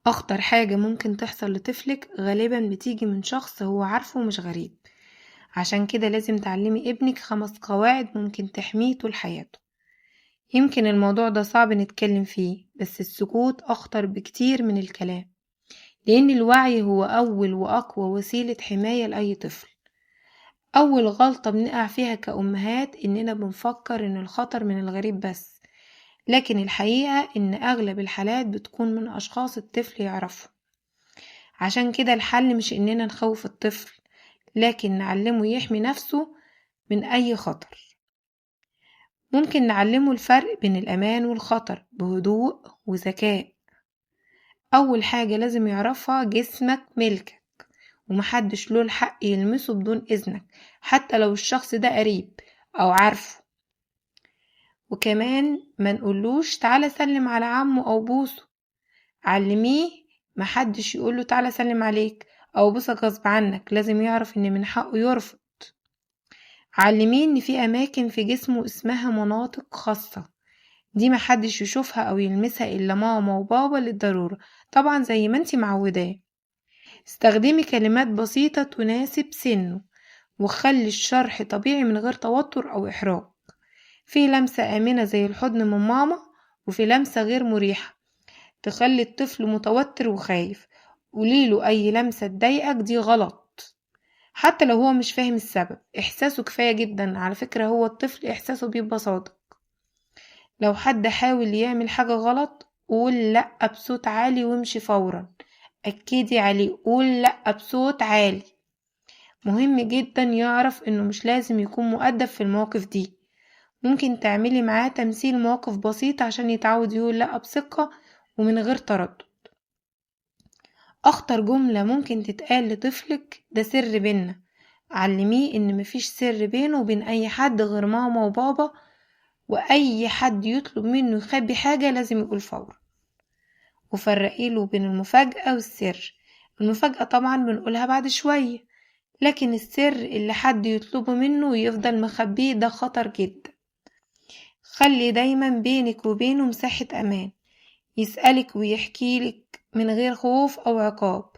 أخطر حاجة ممكن تحصل لطفلك غالبا بتيجي من شخص هو عارفه مش غريب. عشان كده لازم تعلمي ابنك 5 قواعد ممكن تحميه طول حياته. يمكن الموضوع ده صعب نتكلم فيه، بس السكوت أخطر بكتير من الكلام، لأن الوعي هو أول وأقوى وسيلة حماية لأي طفل. أول غلطة بنقع فيها كأمهات إننا بنفكر إن الخطر من الغريب بس، لكن الحقيقة إن أغلب الحالات بتكون من أشخاص الطفل يعرفه. عشان كده الحل مش إننا نخوف الطفل، لكن نعلمه يحمي نفسه من أي خطر. ممكن نعلمه الفرق بين الأمان والخطر بهدوء وذكاء. أول حاجة لازم يعرفها، جسمك ملكك ومحدش له الحق يلمسه بدون إذنك، حتى لو الشخص ده قريب أو عارفه. وكمان ما نقولوش تعالى سلم على عمه أو بوسه. علميه محدش يقوله تعالى سلم عليك أو بوسك غصب عنك، لازم يعرف إن من حقه يرفض. علميه إن في أماكن في جسمه اسمها مناطق خاصة، دي محدش يشوفها أو يلمسها إلا ماما وبابا للضرورة، طبعا زي ما انتي معوداه. استخدمي كلمات بسيطة تناسب سنه، وخلي الشرح طبيعي من غير توتر أو إحراج. في لمسة آمنة زي الحضن من ماما، وفي لمسة غير مريحة تخلي الطفل متوتر وخايف. قوليله أي لمسة تضايقك دي غلط، حتى لو هو مش فاهم السبب. إحساسه كفاية جدا، على فكرة هو الطفل إحساسه بيبقى صادق. لو حد حاول يعمل حاجة غلط قول لأ بصوت عالي وامشي فورا. أكدي عليه، قول لأ بصوت عالي. مهم جدا يعرف إنه مش لازم يكون مؤدب في المواقف دي، ممكن تعملي معاه تمثيل مواقف بسيط عشان يتعود يقول لأ بثقة ومن غير تردد. أخطر جملة ممكن تتقال لطفلك، ده سر بينا. علميه إن مفيش سر بينه وبين أي حد غير ماما وبابا، وأي حد يطلب منه يخبي حاجة لازم يقول فورا. وفرقيله بين المفاجأة والسر. المفاجأة طبعا بنقولها بعد شوية، لكن السر اللي حد يطلبه منه ويفضل مخبيه ده خطر جدا. خلي دايما بينك وبينه مساحة أمان، يسألك ويحكيلك من غير خوف أو عقاب،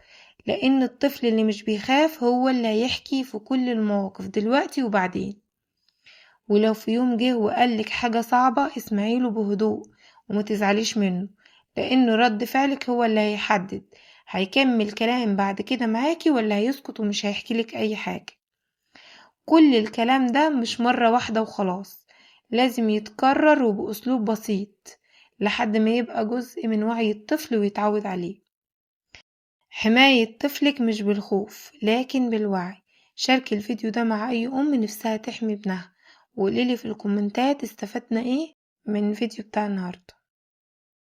لأن الطفل اللي مش بيخاف هو اللي هيحكي في كل المواقف دلوقتي وبعدين. ولو في يوم جه وقالك حاجة صعبة اسمعيله بهدوء وما تزعليش منه، لأنه رد فعلك هو اللي هيحدد هيكمل كلام بعد كده معاكي ولا هيسكت ومش هيحكيلك أي حاجة. كل الكلام ده مش مرة واحدة وخلاص، لازم يتكرر وبأسلوب بسيط لحد ما يبقى جزء من وعي الطفل ويتعود عليه. حماية طفلك مش بالخوف لكن بالوعي. شاركي الفيديو ده مع أي أم نفسها تحمي ابنها، وقوليلي في الكومنتات استفدنا ايه من الفيديو بتاع النهاردة.